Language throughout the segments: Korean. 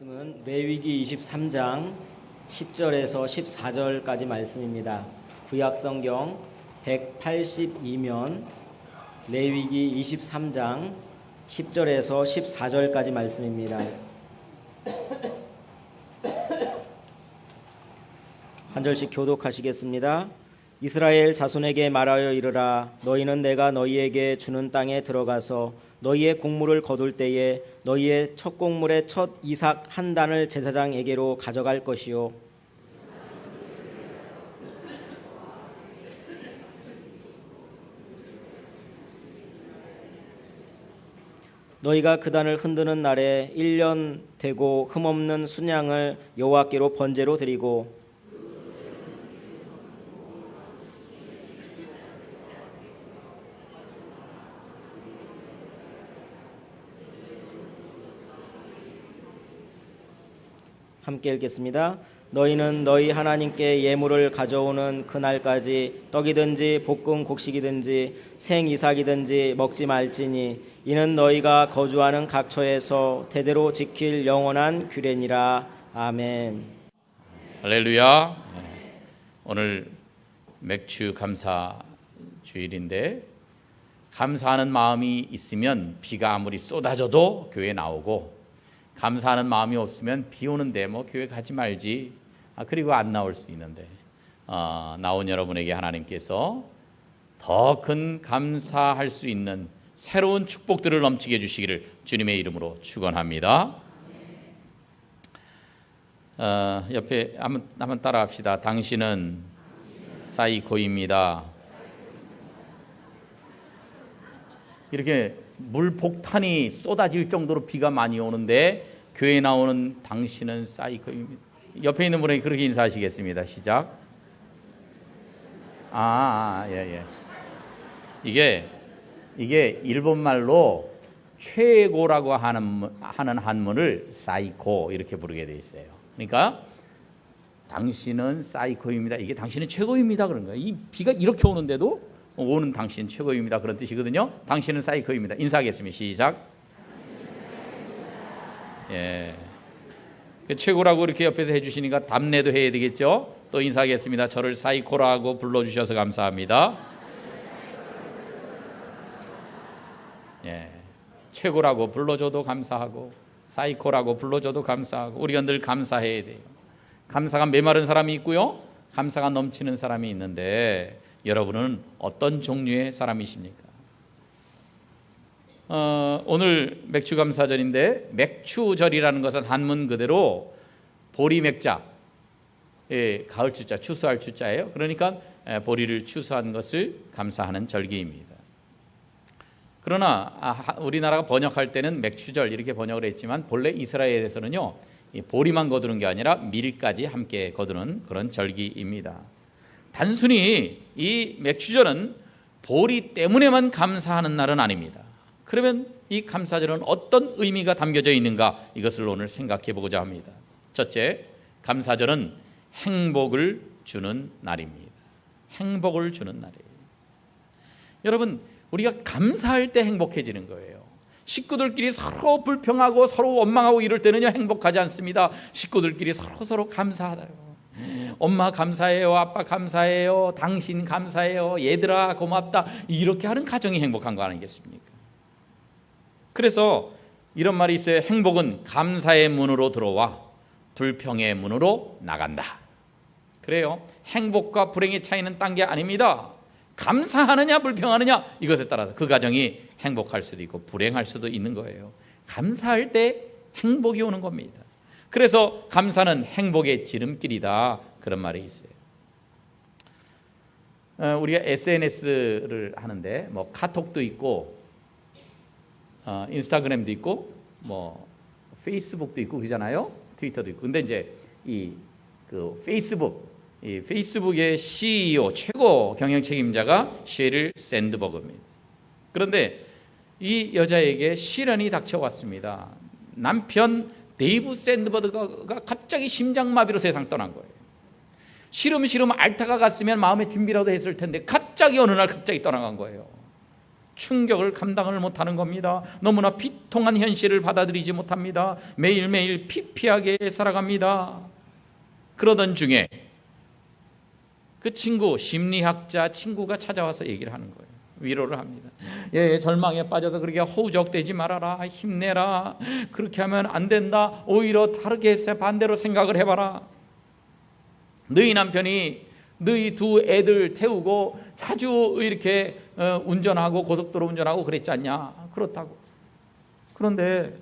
말씀은 레위기 23장 10절에서 14절까지 말씀입니다. 구약성경 182면 레위기 23장 10절에서 14절까지 말씀입니다. 한 절씩 교독하시겠습니다. 이스라엘 자손에게 말하여 이르라. 너희는 내가 너희에게 주는 땅에 들어가서 너희의 곡물을 거둘 때에 너희의 첫 곡물의 첫 이삭 한 단을 제사장에게로 가져갈 것이요 너희가 그 단을 흔드는 날에 1년 되고 흠없는 순양을 여호와께로 번제로 드리고 함께 읽겠습니다. 너희는 너희 하나님께 예물을 가져오는 그날까지 떡이든지 볶은 곡식이든지 생이삭이든지 먹지 말지니 이는 너희가 거주하는 각처에서 대대로 지킬 영원한 규례니라. 아멘. 할렐루야. 오늘 맥주 감사 주일인데 감사하는 마음이 있으면 비가 아무리 쏟아져도 교회 나오고 감사하는 마음이 없으면 비 오는데 뭐 교회 가지 말지 그리고 안 나올 수 있는데 나온 여러분에게 하나님께서 더 큰 감사할 수 있는 새로운 축복들을 넘치게 해주시기를 주님의 이름으로 축원합니다. 옆에 한번 따라합시다. 당신은 사이코입니다. 이렇게 물폭탄이 쏟아질 정도로 비가 많이 오는데 교회에 나오는 당신은 사이코입니다. 옆에 있는 분에게 그렇게 인사하시겠습니다. 시작. 예. 이게 일본말로 최고라고 하는 한문을 사이코 이렇게 부르게 돼 있어요. 그러니까 당신은 사이코입니다. 이게 당신은 최고입니다. 그런 거예요. 이 비가 이렇게 오는데도 오는 당신 최고입니다. 그런 뜻이거든요. 당신은 사이코입니다. 인사하겠습니다. 시작. 예. 최고라고 이렇게 옆에서 해주시니까 답례도 해야 되겠죠. 또 인사하겠습니다. 저를 사이코라고 불러주셔서 감사합니다. 예. 최고라고 불러줘도 감사하고 사이코라고 불러줘도 감사하고 우리가 늘 감사해야 돼요. 감사가 메마른 사람이 있고요. 감사가 넘치는 사람이 있는데 여러분은 어떤 종류의 사람이십니까? 오늘 맥주감사절인데 맥추절이라는 것은 한문 그대로 보리맥자, 가을 추자, 추수할 추자예요. 그러니까 보리를 추수한 것을 감사하는 절기입니다. 그러나 우리나라가 번역할 때는 맥추절 이렇게 번역을 했지만 본래 이스라엘에서는요, 보리만 거두는 게 아니라 밀까지 함께 거두는 그런 절기입니다. 단순히 이 맥추절은 보리 때문에만 감사하는 날은 아닙니다. 그러면 이 감사절은 어떤 의미가 담겨져 있는가 이것을 오늘 생각해 보고자 합니다. 첫째, 감사절은 행복을 주는 날입니다. 행복을 주는 날이에요. 여러분, 우리가 감사할 때 행복해지는 거예요. 식구들끼리 서로 불평하고 서로 원망하고 이럴 때는요 행복하지 않습니다. 식구들끼리 서로 감사하다요. 엄마 감사해요, 아빠 감사해요, 당신 감사해요, 얘들아 고맙다, 이렇게 하는 가정이 행복한 거 아니겠습니까? 그래서 이런 말이 있어요. 행복은 감사의 문으로 들어와 불평의 문으로 나간다. 그래요. 행복과 불행의 차이는 딴 게 아닙니다. 감사하느냐 불평하느냐 이것에 따라서 그 가정이 행복할 수도 있고 불행할 수도 있는 거예요. 감사할 때 행복이 오는 겁니다. 그래서 감사는 행복의 지름길이다, 그런 말이 있어요. 우리가 SNS를 하는데 뭐 카톡도 있고 인스타그램도 있고 뭐 페이스북도 있고 그러잖아요. 트위터도 있고. 근데 이제 그 페이스북의 CEO 최고 경영 책임자가 셰릴 샌드버그입니다. 그런데 이 여자에게 시련이 닥쳐왔습니다. 남편 데이브 샌드버그가 갑자기 심장마비로 세상 떠난 거예요. 시름 앓다가 갔으면 마음의 준비라도 했을 텐데 갑자기 어느 날 갑자기 떠나간 거예요. 충격을 감당을 못하는 겁니다. 너무나 비통한 현실을 받아들이지 못합니다. 매일매일 피폐하게 살아갑니다. 그러던 중에 그 친구, 심리학자 친구가 찾아와서 얘기를 하는 거예요. 위로를 합니다. 예, 절망에 빠져서 그렇게 허우적대지 말아라. 힘내라. 그렇게 하면 안 된다. 오히려 다르게 반대로 생각을 해봐라. 너희 남편이 너희 두 애들 태우고 자주 이렇게 운전하고 고속도로 운전하고 그랬지 않냐? 그렇다고. 그런데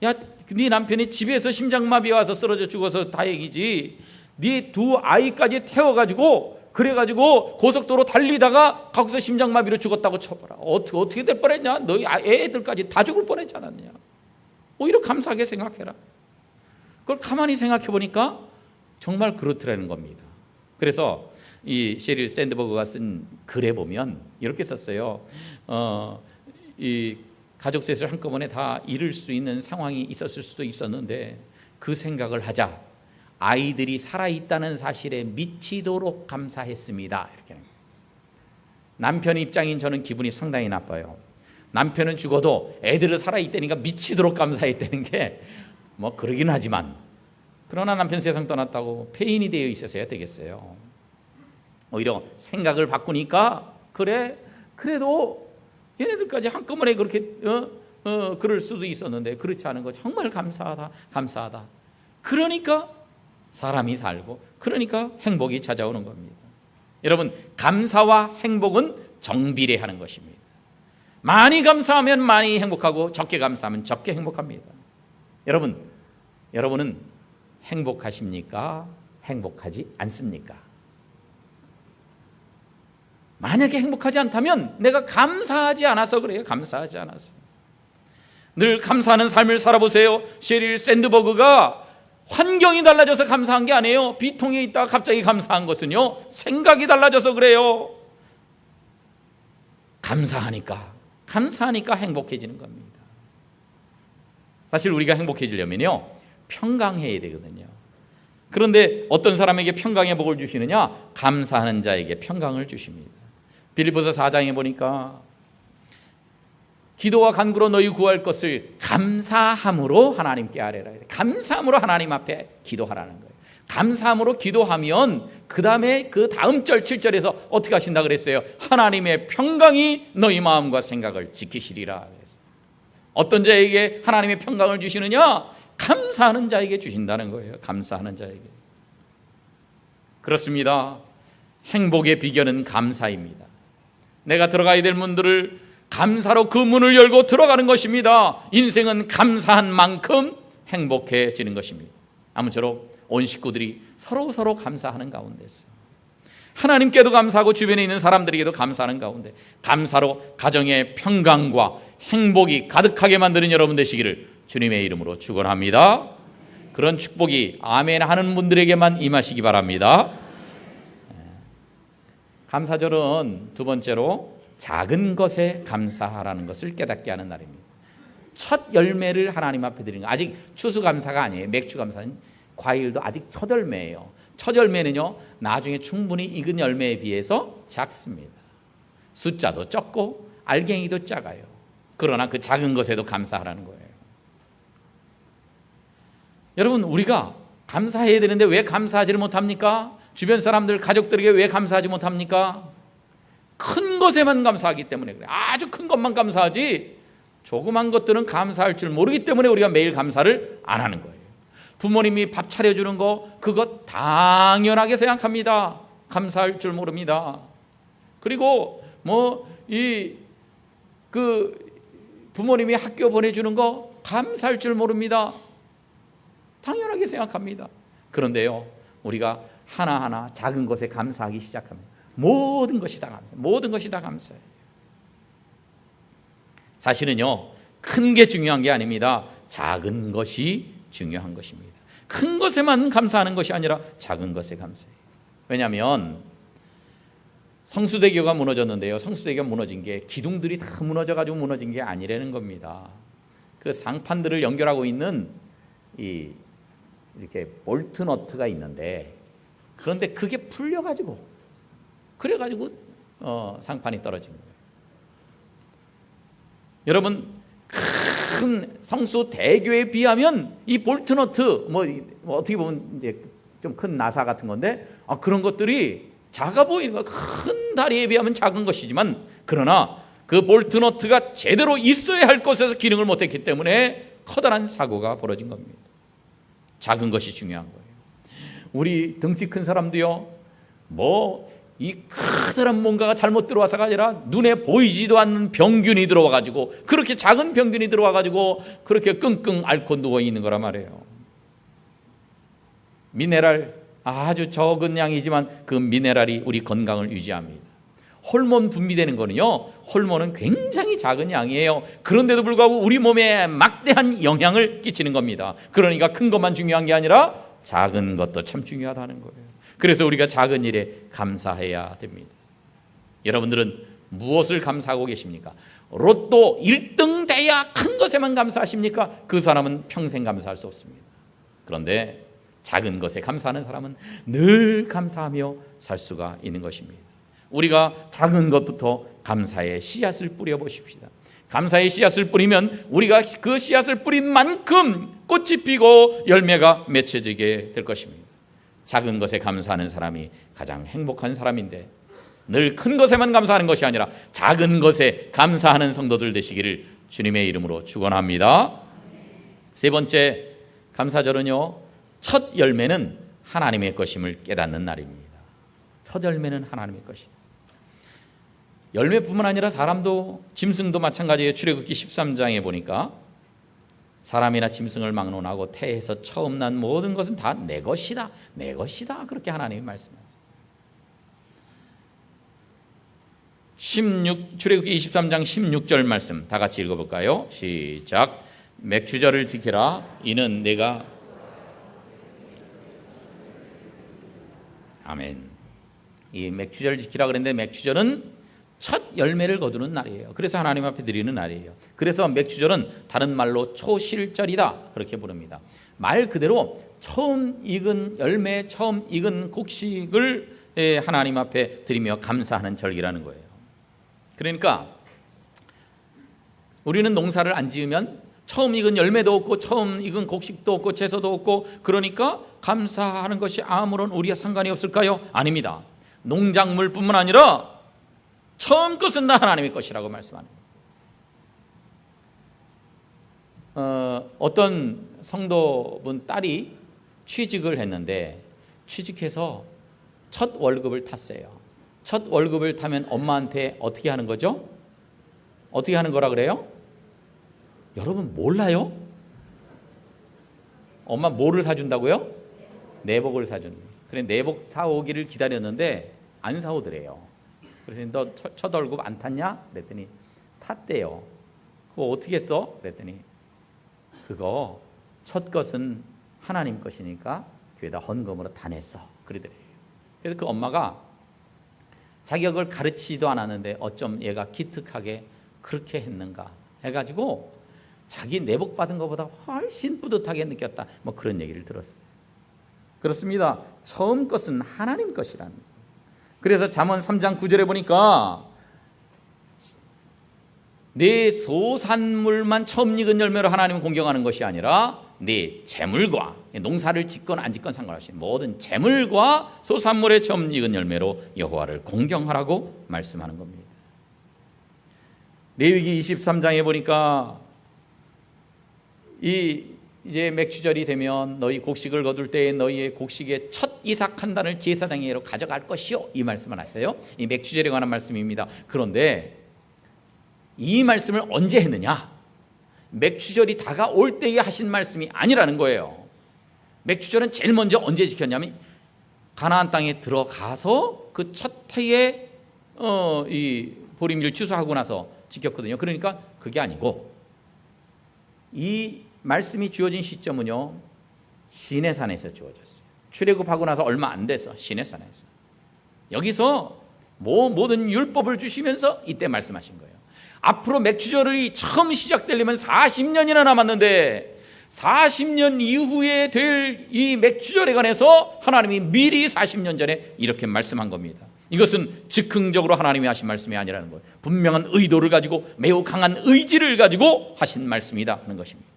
야, 네 남편이 집에서 심장마비 와서 쓰러져 죽어서 다행이지. 네 두 아이까지 태워가지고 그래가지고 고속도로 달리다가 거기서 심장마비로 죽었다고 쳐봐라. 어떻게 될 뻔했냐? 너희 애들까지 다 죽을 뻔했지 않았냐? 오히려 감사하게 생각해라. 그걸 가만히 생각해 보니까 정말 그렇더라는 겁니다. 그래서 이 sheryl sandberg가 쓴 글에 보면 이렇게 썼어요. 이 가족 셋을 한꺼번에 다 잃을 수 있는 상황이 있었을 수도 있었는데 그 생각을 하자 아이들이 살아있다는 사실에 미치도록 감사했습니다. 이렇게. 남편 입장인 저는 기분이 상당히 나빠요. 남편은 죽어도 애들은 살아있다니까 미치도록 감사했다는 게 뭐 그러긴 하지만, 그러나 남편 세상 떠났다고 폐인이 되어 있어서야 되겠어요. 오히려 생각을 바꾸니까 그래도 얘네들까지 한꺼번에 그렇게 그럴 수도 있었는데 그렇지 않은 거 정말 감사하다. 그러니까 사람이 살고, 그러니까 행복이 찾아오는 겁니다. 여러분, 감사와 행복은 정비례하는 것입니다. 많이 감사하면 많이 행복하고 적게 감사하면 적게 행복합니다. 여러분은 행복하십니까? 행복하지 않습니까? 만약에 행복하지 않다면 내가 감사하지 않아서 그래요. 감사하지 않아서. 늘 감사하는 삶을 살아보세요. sheryl sandberg가 환경이 달라져서 감사한 게 아니에요. 비통에 있다가 갑자기 감사한 것은요, 생각이 달라져서 그래요. 감사하니까 행복해지는 겁니다. 사실 우리가 행복해지려면요, 평강해야 되거든요. 그런데 어떤 사람에게 평강의 복을 주시느냐? 감사하는 자에게 평강을 주십니다. 빌립보서 4장에 보니까 기도와 간구로 너희 구할 것을 감사함으로 하나님께 아뢰라. 감사함으로 하나님 앞에 기도하라는 거예요. 감사함으로 기도하면 그 다음 절 7절에서 어떻게 하신다 그랬어요? 하나님의 평강이 너희 마음과 생각을 지키시리라. 그래서 어떤 자에게 하나님의 평강을 주시느냐? 감사하는 자에게 주신다는 거예요. 감사하는 자에게. 그렇습니다. 행복의 비결은 감사입니다. 내가 들어가야 될 문들을 감사로 그 문을 열고 들어가는 것입니다. 인생은 감사한 만큼 행복해지는 것입니다. 아무쪼록 온 식구들이 서로 감사하는 가운데서 하나님께도 감사하고 주변에 있는 사람들에게도 감사하는 가운데 감사로 가정의 평강과 행복이 가득하게 만드는 여러분 되시기를 주님의 이름으로 축원합니다. 그런 축복이 아멘 하는 분들에게만 임하시기 바랍니다. 감사절은 두 번째로 작은 것에 감사하라는 것을 깨닫게 하는 날입니다. 첫 열매를 하나님 앞에 드리는 거. 아직 추수감사가 아니에요. 맥주감사는 과일도 아직 첫 열매예요. 첫 열매는요, 나중에 충분히 익은 열매에 비해서 작습니다. 숫자도 적고 알갱이도 작아요. 그러나 그 작은 것에도 감사하라는 거예요. 여러분, 우리가 감사해야 되는데 왜 감사하지를 못합니까? 주변 사람들, 가족들에게 왜 감사하지 못합니까? 큰 것에만 감사하기 때문에 그래요. 아주 큰 것만 감사하지 조그만 것들은 감사할 줄 모르기 때문에 우리가 매일 감사를 안 하는 거예요. 부모님이 밥 차려주는 거, 그거 당연하게 생각합니다. 감사할 줄 모릅니다. 그리고 부모님이 학교 보내주는 거 감사할 줄 모릅니다. 당연하게 생각합니다. 그런데요, 우리가 하나하나 작은 것에 감사하기 시작합니다. 모든 것이 다 감사해요. 모든 것이 다 감사해요. 사실은요, 큰 게 중요한 게 아닙니다. 작은 것이 중요한 것입니다. 큰 것에만 감사하는 것이 아니라 작은 것에 감사해요. 왜냐하면 성수대교가 무너졌는데요, 성수대교가 무너진 게 기둥들이 다 무너져가지고 무너진 게 아니라는 겁니다. 그 상판들을 연결하고 있는 이렇게 볼트 너트가 있는데, 그런데 그게 풀려가지고 그래가지고 상판이 떨어진 거예요. 여러분, 큰 성수 대교에 비하면 이 볼트너트 뭐 어떻게 보면 이제 좀 큰 나사 같은 건데 그런 것들이 작아 보이는 거, 큰 다리에 비하면 작은 것이지만, 그러나 그 볼트너트가 제대로 있어야 할 곳에서 기능을 못했기 때문에 커다란 사고가 벌어진 겁니다. 작은 것이 중요한 거예요. 우리 덩치 큰 사람도요, 이 커다란 뭔가가 잘못 들어와서가 아니라 눈에 보이지도 않는 병균이 들어와가지고, 그렇게 작은 병균이 들어와가지고 그렇게 끙끙 앓고 누워 있는 거란 말이에요. 미네랄 아주 적은 양이지만 그 미네랄이 우리 건강을 유지합니다. 호르몬 분비되는 거는요, 호르몬은 굉장히 작은 양이에요. 그런데도 불구하고 우리 몸에 막대한 영향을 끼치는 겁니다. 그러니까 큰 것만 중요한 게 아니라 작은 것도 참 중요하다는 거예요. 그래서 우리가 작은 일에 감사해야 됩니다. 여러분들은 무엇을 감사하고 계십니까? 로또 1등 돼야 큰 것에만 감사하십니까? 그 사람은 평생 감사할 수 없습니다. 그런데 작은 것에 감사하는 사람은 늘 감사하며 살 수가 있는 것입니다. 우리가 작은 것부터 감사의 씨앗을 뿌려보십시다. 감사의 씨앗을 뿌리면 우리가 그 씨앗을 뿌린 만큼 꽃이 피고 열매가 맺혀지게 될 것입니다. 작은 것에 감사하는 사람이 가장 행복한 사람인데, 늘 큰 것에만 감사하는 것이 아니라 작은 것에 감사하는 성도들 되시기를 주님의 이름으로 축원합니다. 세 번째 감사절은요, 첫 열매는 하나님의 것임을 깨닫는 날입니다. 첫 열매는 하나님의 것이다. 열매뿐만 아니라 사람도, 짐승도 마찬가지예요. 출애굽기 13장에 보니까 사람이나 짐승을 막론하고 태에서 처음 난 모든 것은 다 내 것이다, 내 것이다, 그렇게 하나님이 말씀하셨어요. 출애굽기 23장 16절 말씀 다 같이 읽어볼까요? 시작. 맥추절을 지키라. 이는 내가 아멘. 이 맥추절 지키라 그랬는데, 맥추절은 첫 열매를 거두는 날이에요. 그래서 하나님 앞에 드리는 날이에요. 그래서 맥추절은 다른 말로 초실절이다, 그렇게 부릅니다. 말 그대로 처음 익은 열매, 처음 익은 곡식을 하나님 앞에 드리며 감사하는 절기라는 거예요. 그러니까 우리는 농사를 안 지으면 처음 익은 열매도 없고 처음 익은 곡식도 없고 채소도 없고, 그러니까 감사하는 것이 아무런 우리와 상관이 없을까요? 아닙니다. 농작물뿐만 아니라 처음 것은 다 하나님의 것이라고 말씀하는 거예요. 어떤 성도분 딸이 취직을 했는데, 취직해서 첫 월급을 탔어요. 첫 월급을 타면 엄마한테 어떻게 하는 거죠? 어떻게 하는 거라 그래요? 여러분 몰라요? 엄마 뭐를 사준다고요? 내복을 사준다. 그래, 내복 사오기를 기다렸는데 안 사오더래요. 그래서 너 첫 월급 안 탔냐? 그랬더니 탔대요. 그거 어떻게 써? 그랬더니 그거 첫 것은 하나님 것이니까 교회에다 헌금으로 다 냈어, 그러더래요. 그래서 그 엄마가 자기가 그걸 가르치지도 않았는데 어쩜 얘가 기특하게 그렇게 했는가 해가지고 자기 내복 받은 것보다 훨씬 뿌듯하게 느꼈다, 뭐 그런 얘기를 들었어요. 그렇습니다. 처음 것은 하나님 것이라는 거예요. 그래서 잠언 3장 9절에 보니까 내 소산물만 처음 익은 열매로 하나님을 공경하는 것이 아니라 내 재물과, 농사를 짓건 안 짓건 상관없이 모든 재물과 소산물의 처음 익은 열매로 여호와를 공경하라고 말씀하는 겁니다. 레위기 23장에 보니까 이제 맥추절이 되면 너희 곡식을 거둘 때에 너희의 곡식의 첫 이삭 한 단을 제사장에게로 가져갈 것이요, 이 말씀을 하세요. 이 맥추절에 관한 말씀입니다. 그런데 이 말씀을 언제 했느냐? 맥추절이 다가올 때에 하신 말씀이 아니라는 거예요. 맥추절은 제일 먼저 언제 지켰냐면 가나안 땅에 들어가서 그 첫 해에 이 보림일 추수하고 나서 지켰거든요. 그러니까 그게 아니고 이 말씀이 주어진 시점은요, 시내산에서 주어졌어요. 출애굽하고 나서 얼마 안 돼서 시내산에서 여기서 모든 율법을 주시면서 이때 말씀하신 거예요. 앞으로 맥추절이 처음 시작되려면 40년이나 남았는데 40년 이후에 될 이 맥추절에 관해서 하나님이 미리 40년 전에 이렇게 말씀한 겁니다. 이것은 즉흥적으로 하나님이 하신 말씀이 아니라는 거예요. 분명한 의도를 가지고 매우 강한 의지를 가지고 하신 말씀이다 하는 것입니다.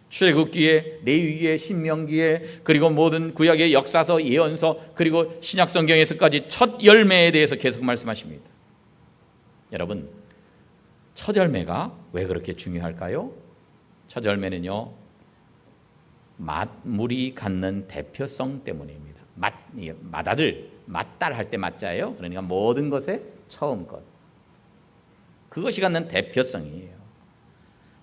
출애굽기에, 레위기에, 신명기에, 그리고 모든 구약의 역사서, 예언서, 그리고 신약 성경에서까지 첫 열매에 대해서 계속 말씀하십니다. 여러분, 첫 열매가 왜 그렇게 중요할까요? 첫 열매는요, 맛물이 갖는 대표성 때문입니다. 맛달 할 때 맛자예요. 그러니까 모든 것의 처음 것. 그것이 갖는 대표성이에요.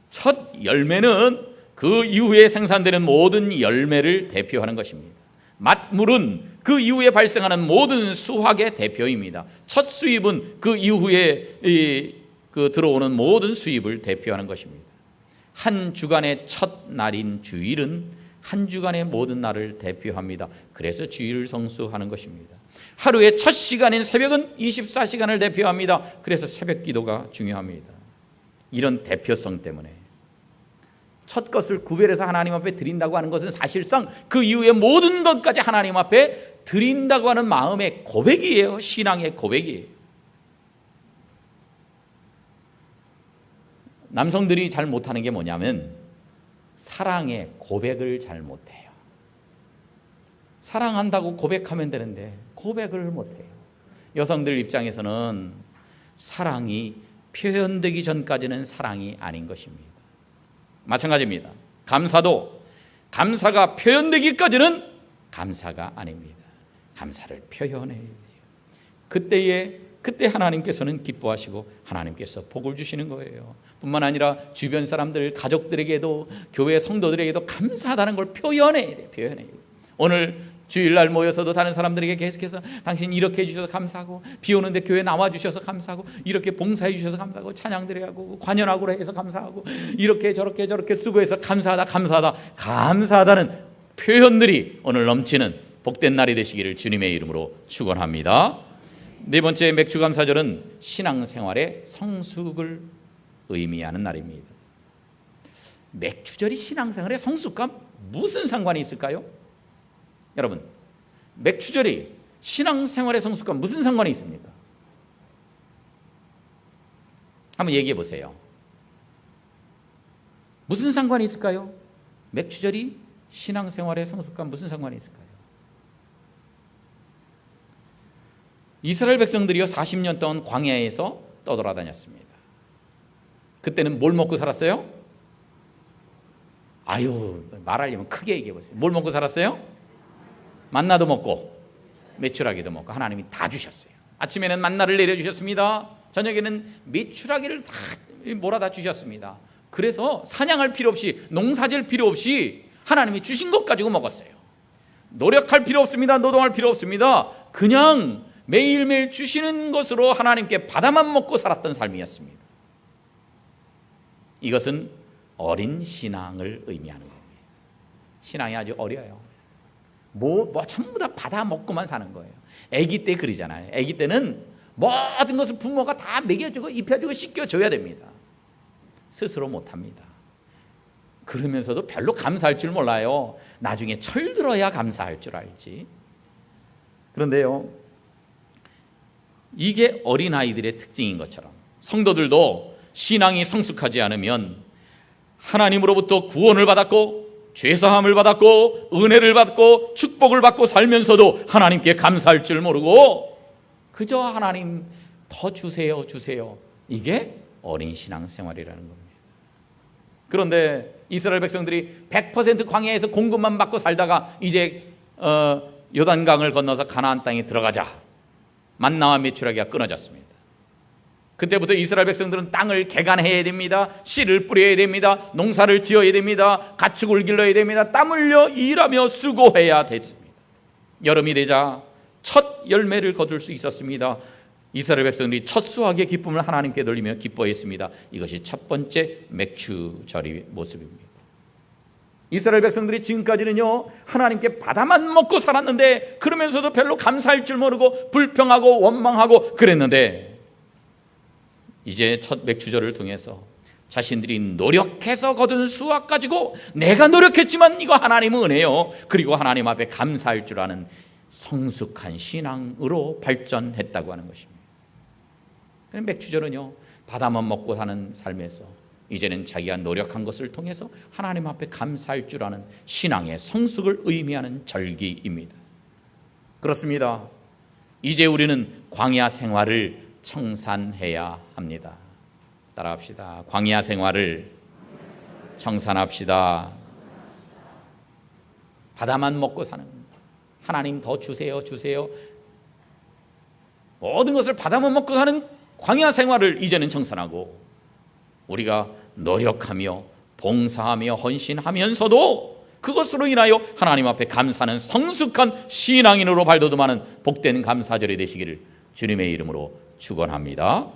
첫 열매는 그 이후에 생산되는 모든 열매를 대표하는 것입니다. 맛물은 그 이후에 발생하는 모든 수확의 대표입니다. 첫 수입은 그 이후에 들어오는 모든 수입을 대표하는 것입니다. 한 주간의 첫 날인 주일은 한 주간의 모든 날을 대표합니다. 그래서 주일을 성수하는 것입니다. 하루의 첫 시간인 새벽은 24시간을 대표합니다. 그래서 새벽 기도가 중요합니다. 이런 대표성 때문에 첫 것을 구별해서 하나님 앞에 드린다고 하는 것은 사실상 그 이후의 모든 것까지 하나님 앞에 드린다고 하는 마음의 고백이에요. 신앙의 고백이에요. 남성들이 잘 못하는 게 뭐냐면 사랑의 고백을 잘 못해요. 사랑한다고 고백하면 되는데 고백을 못해요. 여성들 입장에서는 사랑이 표현되기 전까지는 사랑이 아닌 것입니다. 마찬가지입니다. 감사가 표현되기까지는 감사가 아닙니다. 감사를 표현해야 돼요. 그때 하나님께서는 기뻐하시고 하나님께서 복을 주시는 거예요. 뿐만 아니라 주변 사람들, 가족들에게도, 교회 성도들에게도 감사하다는 걸 표현해야 돼요. 오늘 주일날 모여서도 다른 사람들에게 계속해서 당신 이렇게 해주셔서 감사하고, 비 오는데 교회 나와주셔서 감사하고, 이렇게 봉사해 주셔서 감사하고, 찬양드려하고, 관연하고 해서 감사하고, 이렇게 저렇게 수고해서 감사하다는 표현들이 오늘 넘치는 복된 날이 되시기를 주님의 이름으로 축원합니다. 네 번째 맥주감사절은 신앙생활의 성숙을 의미하는 날입니다. 맥주절이 신앙생활의 성숙과 무슨 상관이 있을까요? 여러분, 맥주절이 신앙생활의 성숙과 무슨 상관이 있습니까? 한번 얘기해 보세요. 무슨 상관이 있을까요? 맥주절이 신앙생활의 성숙과 무슨 상관이 있을까요? 이스라엘 백성들이요 40년 동안 광야에서 떠돌아다녔습니다. 그때는 뭘 먹고 살았어요? 말하려면 크게 얘기해 보세요. 뭘 먹고 살았어요? 만나도 먹고 메추라기도 먹고 하나님이 다 주셨어요. 아침에는 만나를 내려주셨습니다. 저녁에는 메추라기를 다 몰아다 주셨습니다. 그래서 사냥할 필요 없이, 농사질 필요 없이 하나님이 주신 것 가지고 먹었어요. 노력할 필요 없습니다. 노동할 필요 없습니다. 그냥 매일매일 주시는 것으로 하나님께 받아만 먹고 살았던 삶이었습니다. 이것은 어린 신앙을 의미하는 겁니다. 신앙이 아주 어려요. 전부 다 받아 먹고만 사는 거예요. 아기 때 그러잖아요. 아기 때는 모든 것을 부모가 다 먹여주고 입혀주고 씻겨줘야 됩니다. 스스로 못합니다. 그러면서도 별로 감사할 줄 몰라요. 나중에 철들어야 감사할 줄 알지. 그런데요, 이게 어린아이들의 특징인 것처럼 성도들도 신앙이 성숙하지 않으면 하나님으로부터 구원을 받았고 죄사함을 받았고 은혜를 받고 축복을 받고 살면서도 하나님께 감사할 줄 모르고 그저 하나님 더 주세요 이게 어린 신앙생활이라는 겁니다. 그런데 이스라엘 백성들이 100% 광야에서 공급만 받고 살다가 이제 요단강을 건너서 가나안 땅에 들어가자 만나와 메추라기가 끊어졌습니다. 그때부터 이스라엘 백성들은 땅을 개간해야 됩니다. 씨를 뿌려야 됩니다. 농사를 지어야 됩니다. 가축을 길러야 됩니다. 땀 흘려 일하며 수고해야 됐습니다. 여름이 되자 첫 열매를 거둘 수 있었습니다. 이스라엘 백성들이 첫 수확의 기쁨을 하나님께 돌리며 기뻐했습니다. 이것이 첫 번째 맥추절의 모습입니다. 이스라엘 백성들이 지금까지는요 하나님께 받아만 먹고 살았는데 그러면서도 별로 감사할 줄 모르고 불평하고 원망하고 그랬는데 이제 첫 맥주절을 통해서 자신들이 노력해서 거둔 수확 가지고 내가 노력했지만 이거 하나님은 은혜요. 그리고 하나님 앞에 감사할 줄 아는 성숙한 신앙으로 발전했다고 하는 것입니다. 맥추절은요, 받아만 먹고 사는 삶에서 이제는 자기가 노력한 것을 통해서 하나님 앞에 감사할 줄 아는 신앙의 성숙을 의미하는 절기입니다. 그렇습니다. 이제 우리는 광야 생활을 청산해야 합니다. 따라합시다. 광야 생활을 청산합시다. 바다만 먹고 사는, 하나님 더 주세요 주세요, 모든 것을 바다만 먹고 사는 광야 생활을 이제는 청산하고, 우리가 노력하며 봉사하며 헌신하면서도 그것으로 인하여 하나님 앞에 감사하는 성숙한 신앙인으로 발돋움하는 복된 감사절이 되시기를 주님의 이름으로 축원합니다.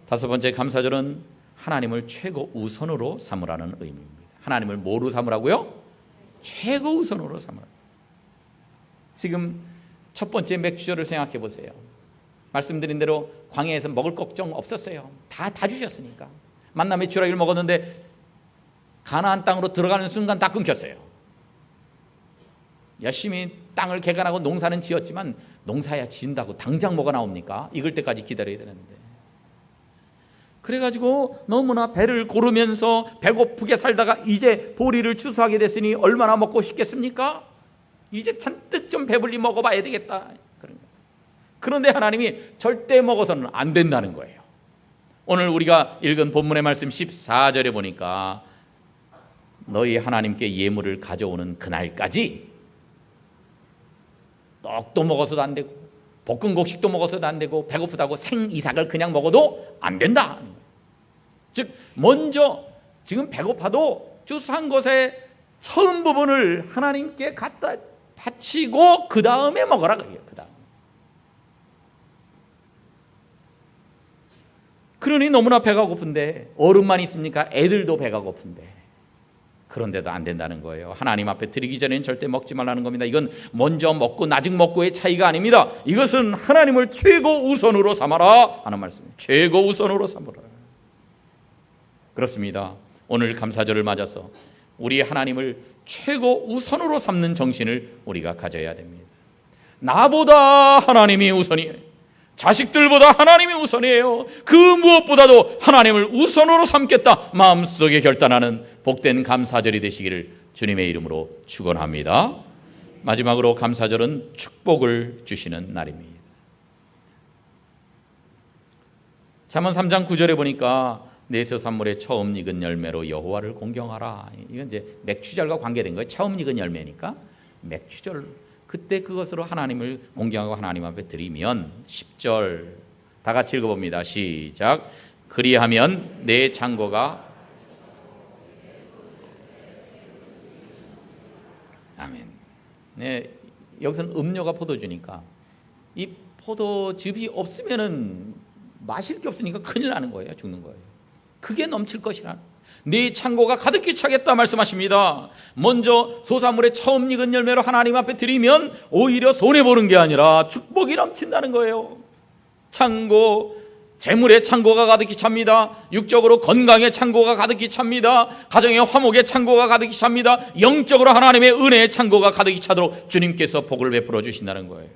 다섯 번째, 감사절은 하나님을 최고 우선으로 삼으라는 의미입니다. 하나님을 뭐로 삼으라고요? 최고 우선으로 삼으라. 지금 첫 번째 맥주절을 생각해 보세요. 말씀드린 대로 광야에서 먹을 걱정 없었어요. 다 주셨으니까. 만나 메추라기를 먹었는데 가나안 땅으로 들어가는 순간 다 끊겼어요. 열심히 땅을 개간하고 농사는 지었지만 농사야 지은다고 당장 뭐가 나옵니까? 익을 때까지 기다려야 되는데. 그래가지고 너무나 배를 고르면서 배고프게 살다가 이제 보리를 추수하게 됐으니 얼마나 먹고 싶겠습니까? 이제 잔뜩 좀 배불리 먹어봐야 되겠다. 그런데 하나님이 절대 먹어서는 안 된다는 거예요. 오늘 우리가 읽은 본문의 말씀 14절에 보니까 너희 하나님께 예물을 가져오는 그날까지 떡도 먹어서도 안 되고 볶은 곡식도 먹어서도 안 되고 배고프다고 생이삭을 그냥 먹어도 안 된다. 즉 먼저 지금 배고파도 추수한 것의 처음 부분을 하나님께 갖다 바치고 그 다음에 먹어라 그래요. 그 다음. 그러니 너무나 배가 고픈데, 어른만 있습니까? 애들도 배가 고픈데, 그런데도 안 된다는 거예요. 하나님 앞에 드리기 전에는 절대 먹지 말라는 겁니다. 이건 먼저 먹고 나중 먹고의 차이가 아닙니다. 이것은 하나님을 최고 우선으로 삼아라 하는 말씀입니다. 최고 우선으로 삼아라. 그렇습니다. 오늘 감사절을 맞아서 우리 하나님을 최고 우선으로 삼는 정신을 우리가 가져야 됩니다. 나보다 하나님이 우선이에요. 자식들보다 하나님이 우선이에요. 그 무엇보다도 하나님을 우선으로 삼겠다 마음속에 결단하는 복된 감사절이 되시기를 주님의 이름으로 축원합니다. 마지막으로 감사절은 축복을 주시는 날입니다. 잠언 3장 9절에 보니까 내 소산물의 처음 익은 열매로 여호와를 공경하라. 이건 이제 맥추절과 관계된 거예요. 처음 익은 열매니까 맥추절, 그때 그것으로 하나님을 공경하고 하나님 앞에 드리면 10절 다 같이 읽어봅니다. 시작. 그리하면 내 창고가, 아멘. 네, 여기서는 음료가 포도주니까 이 포도즙이 없으면은 마실 게 없으니까 큰일 나는 거예요. 죽는 거예요. 그게 넘칠 것이라. 네 창고가 가득히 차겠다 말씀하십니다. 먼저 소사물의 처음 익은 열매로 하나님 앞에 드리면 오히려 손해보는 게 아니라 축복이 넘친다는 거예요. 창고, 재물의 창고가 가득히 찹니다. 육적으로 건강의 창고가 가득히 찹니다. 가정의 화목의 창고가 가득히 찹니다. 영적으로 하나님의 은혜의 창고가 가득히 차도록 주님께서 복을 베풀어 주신다는 거예요.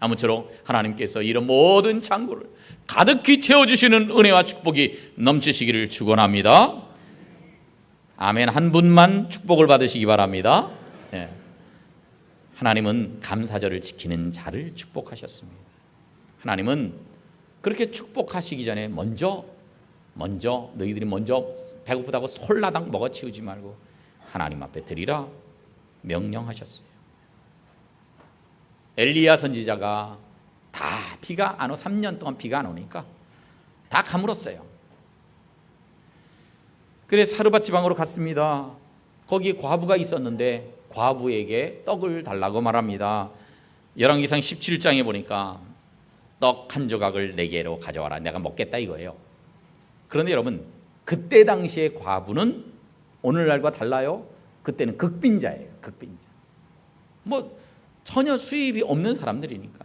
아무쪼록 하나님께서 이런 모든 창고를 가득히 채워주시는 은혜와 축복이 넘치시기를 축원합니다. 아멘. 한 분만 축복을 받으시기 바랍니다. 네. 하나님은 감사절을 지키는 자를 축복하셨습니다. 하나님은 그렇게 축복하시기 전에 먼저 너희들이 먼저 배고프다고 솔라당 먹어치우지 말고 하나님 앞에 드리라 명령하셨어요. 엘리야 선지자가 다 비가 안 오, 3년 동안 비가 안 오니까 다 가물었어요. 그래서 사르밧 지방으로 갔습니다. 거기 과부가 있었는데 과부에게 떡을 달라고 말합니다. 열왕기상 17장에 보니까 떡 한 조각을 4개로 가져와라, 내가 먹겠다 이거예요. 그런데 여러분, 그때 당시의 과부는 오늘날과 달라요. 그때는 극빈자예요. 극빈자. 뭐 전혀 수입이 없는 사람들이니까.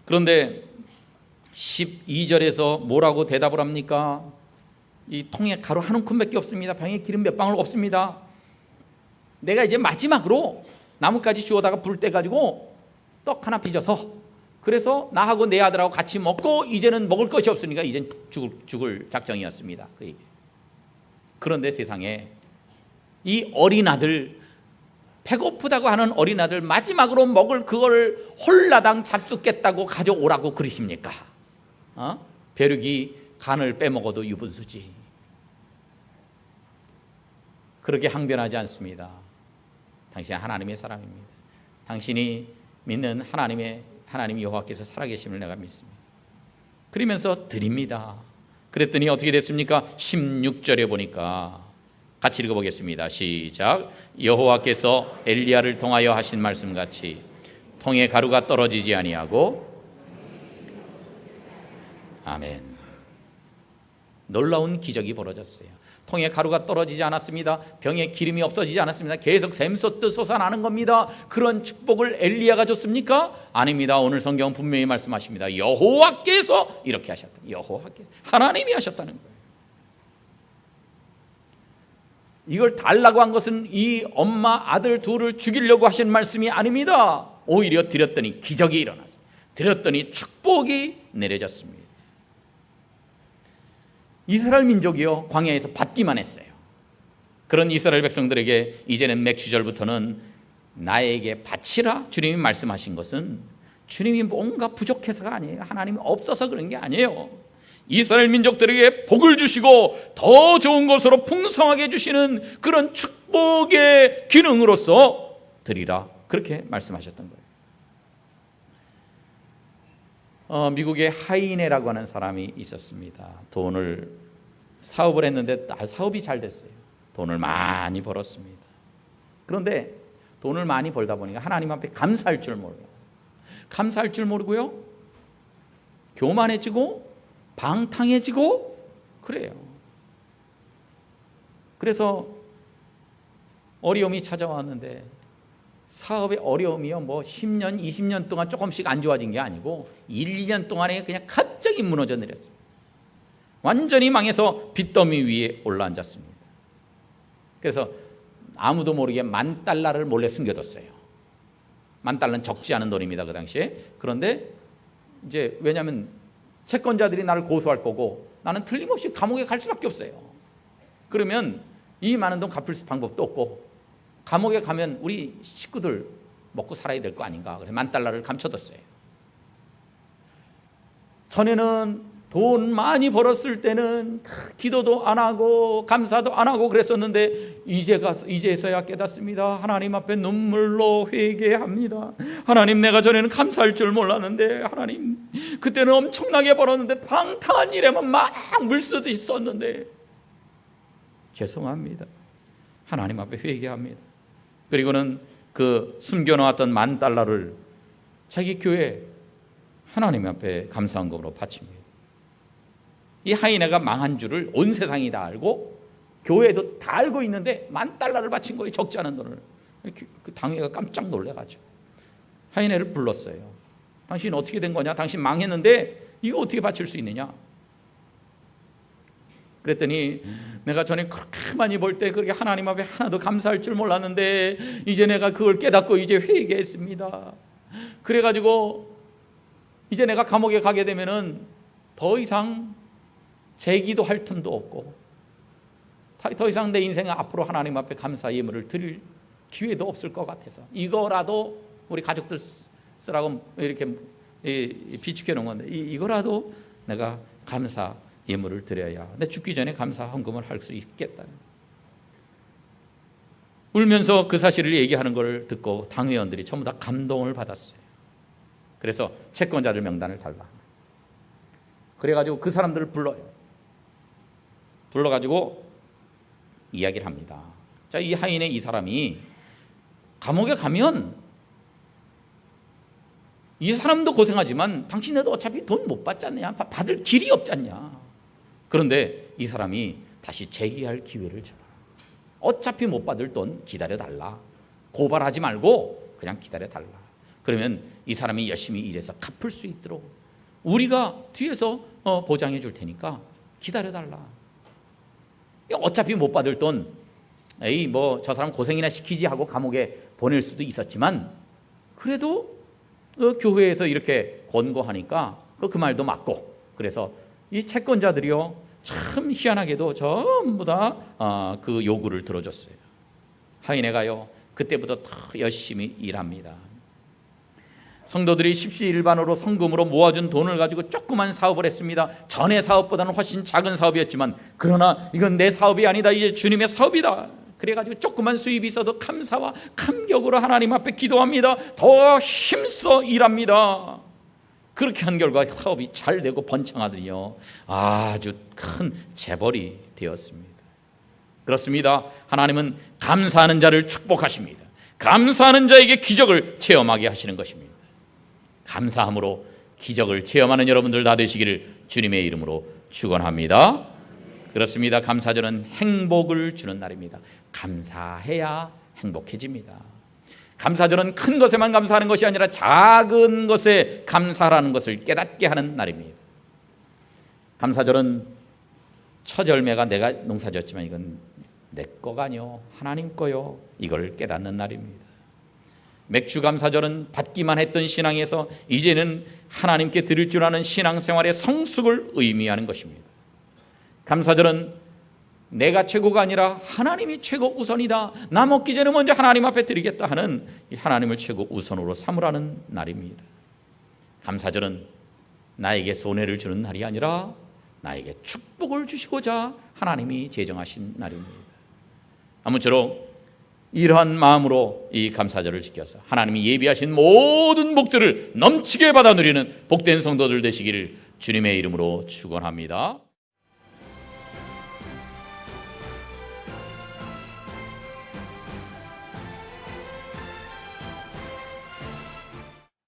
그런데 12절에서 뭐라고 대답을 합니까? 이 통에 가루 한 움큼밖에 없습니다. 병에 기름 몇 방울 없습니다. 내가 이제 마지막으로 나뭇가지 주워다가 불 떼가지고 떡 하나 빚어서, 그래서 나하고 내 아들하고 같이 먹고 이제는 먹을 것이 없으니까 이젠 죽을 작정이었습니다. 그 얘기. 그런데 세상에 이 어린 아들, 배고프다고 하는 어린 아들 마지막으로 먹을 그걸 홀라당 잡숫겠다고 가져오라고 그러십니까? 벼룩이 간을 빼먹어도 유분수지. 그렇게 항변하지 않습니다. 당신은 하나님의 사람입니다. 당신이 믿는 하나님 여호와께서 살아계심을 내가 믿습니다. 그러면서 드립니다. 그랬더니 어떻게 됐습니까? 16절에 보니까 같이 읽어보겠습니다. 시작. 여호와께서 엘리야를 통하여 하신 말씀같이 통에 가루가 떨어지지 아니하고, 아멘. 놀라운 기적이 벌어졌어요. 통에 가루가 떨어지지 않았습니다. 병에 기름이 없어지지 않았습니다. 계속 샘솟듯 솟아나는 겁니다. 그런 축복을 엘리야가 줬습니까? 아닙니다. 오늘 성경은 분명히 말씀하십니다. 여호와께서 이렇게 하셨다. 여호와께서, 하나님이 하셨다는 거예요. 이걸 달라고 한 것은 이 엄마 아들 둘을 죽이려고 하신 말씀이 아닙니다. 오히려 드렸더니 기적이 일어났어요. 드렸더니 축복이 내려졌습니다. 이스라엘 민족이요, 광야에서 받기만 했어요. 그런 이스라엘 백성들에게 이제는 맥주절부터는 나에게 바치라 주님이 말씀하신 것은 주님이 뭔가 부족해서가 아니에요. 하나님이 없어서 그런 게 아니에요. 이스라엘 민족들에게 복을 주시고 더 좋은 것으로 풍성하게 주시는 그런 축복의 기능으로서 드리라, 그렇게 말씀하셨던 거예요. 미국에 하이네라고 하는 사람이 있었습니다. 사업을 했는데 사업이 잘 됐어요. 돈을 많이 벌었습니다. 그런데 돈을 많이 벌다 보니까 하나님 앞에 감사할 줄 모르고요, 교만해지고 방탕해지고 그래요. 그래서 어려움이 찾아왔는데, 사업의 어려움이요, 뭐 10년, 20년 동안 조금씩 안 좋아진 게 아니고 1, 2년 동안에 그냥 갑자기 무너져 내렸어요. 완전히 망해서 빚더미 위에 올라앉았습니다. 그래서 아무도 모르게 $10,000를 몰래 숨겨뒀어요. $10,000는 적지 않은 돈입니다, 그 당시에. 그런데 이제 왜냐하면 채권자들이 나를 고소할 거고 나는 틀림없이 감옥에 갈 수밖에 없어요. 그러면 이 많은 돈 갚을 방법도 없고 감옥에 가면 우리 식구들 먹고 살아야 될 거 아닌가. 그래서 $10,000를 감춰뒀어요. 전에는 돈 많이 벌었을 때는 기도도 안 하고 감사도 안 하고 그랬었는데 이제서야 깨닫습니다. 하나님 앞에 눈물로 회개합니다. 하나님, 내가 전에는 감사할 줄 몰랐는데, 하나님 그때는 엄청나게 벌었는데 방탕한 일에만 막 물쓰듯이 썼는데 죄송합니다. 하나님 앞에 회개합니다. 그리고는 그 숨겨놓았던 $10,000를 자기 교회 하나님 앞에 감사헌금으로 바칩니다. 이 하이네가 망한 줄을 온 세상이 다 알고 교회도 다 알고 있는데 $10,000를 바친 거예요. 적지 않은 돈을. 그 당회가 깜짝 놀래가지고 하이네를 불렀어요. 당신 어떻게 된 거냐? 당신 망했는데 이거 어떻게 바칠 수 있느냐? 그랬더니 내가 전에 그렇게 많이 벌 때 그렇게 하나님 앞에 하나도 감사할 줄 몰랐는데 이제 내가 그걸 깨닫고 이제 회개했습니다. 그래가지고 이제 내가 감옥에 가게 되면은 더 이상 재기도 할 틈도 없고 더 이상 내 인생 앞으로 하나님 앞에 감사 예물을 드릴 기회도 없을 것 같아서 이거라도 우리 가족들 쓰라고 이렇게 비축해 놓은 건데 이거라도 내가 감사 예물을 드려야 내 죽기 전에 감사 헌금을 할 수 있겠다. 울면서 그 사실을 얘기하는 걸 듣고 당회원들이 전부 다 감동을 받았어요. 그래서 채권자들 명단을 달라. 그래가지고 그 사람들을 불러가지고 이야기를 합니다. 자, 이 하인의 이 사람이 감옥에 가면 이 사람도 고생하지만 당신네도 어차피 돈 못 받지 않냐? 받을 길이 없지 않냐? 그런데 이 사람이 다시 재기할 기회를 주라. 어차피 못 받을 돈 기다려달라. 고발하지 말고 그냥 기다려달라. 그러면 이 사람이 열심히 일해서 갚을 수 있도록 우리가 뒤에서 보장해 줄 테니까 기다려달라. 어차피 못 받을 돈, 뭐 저 사람 고생이나 시키지 하고 감옥에 보낼 수도 있었지만 그래도 교회에서 이렇게 권고하니까 그 말도 맞고, 그래서 이 채권자들이요 참 희한하게도 전부 다 그 요구를 들어줬어요. 하인회가요 그때부터 더 열심히 일합니다. 성도들이 십시일반으로 성금으로 모아준 돈을 가지고 조그만 사업을 했습니다. 전에 사업보다는 훨씬 작은 사업이었지만, 그러나 이건 내 사업이 아니다, 이제 주님의 사업이다. 그래가지고 조그만 수입이 있어도 감사와 감격으로 하나님 앞에 기도합니다. 더 힘써 일합니다. 그렇게 한 결과 사업이 잘 되고 번창하더니요 아주 큰 재벌이 되었습니다. 그렇습니다. 하나님은 감사하는 자를 축복하십니다. 감사하는 자에게 기적을 체험하게 하시는 것입니다. 감사함으로 기적을 체험하는 여러분들 다 되시기를 주님의 이름으로 축원합니다. 그렇습니다. 감사절은 행복을 주는 날입니다. 감사해야 행복해집니다. 감사절은 큰 것에만 감사하는 것이 아니라 작은 것에 감사하라는 것을 깨닫게 하는 날입니다. 감사절은 첫 열매가 내가 농사졌지만 이건 내 거가 아니요 하나님 거요, 이걸 깨닫는 날입니다. 맥주 감사절은 받기만 했던 신앙에서 이제는 하나님께 드릴 줄 아는 신앙생활의 성숙을 의미하는 것입니다. 감사절은 내가 최고가 아니라 하나님이 최고 우선이다, 나 먹기 전에 먼저 하나님 앞에 드리겠다 하는 이 하나님을 최고 우선으로 삼으라는 날입니다. 감사절은 나에게 손해를 주는 날이 아니라 나에게 축복을 주시고자 하나님이 제정하신 날입니다. 아무쪼록 이러한 마음으로 이 감사절을 지켜서 하나님이 예비하신 모든 복들을 넘치게 받아 누리는 복된 성도들 되시기를 주님의 이름으로 축원합니다.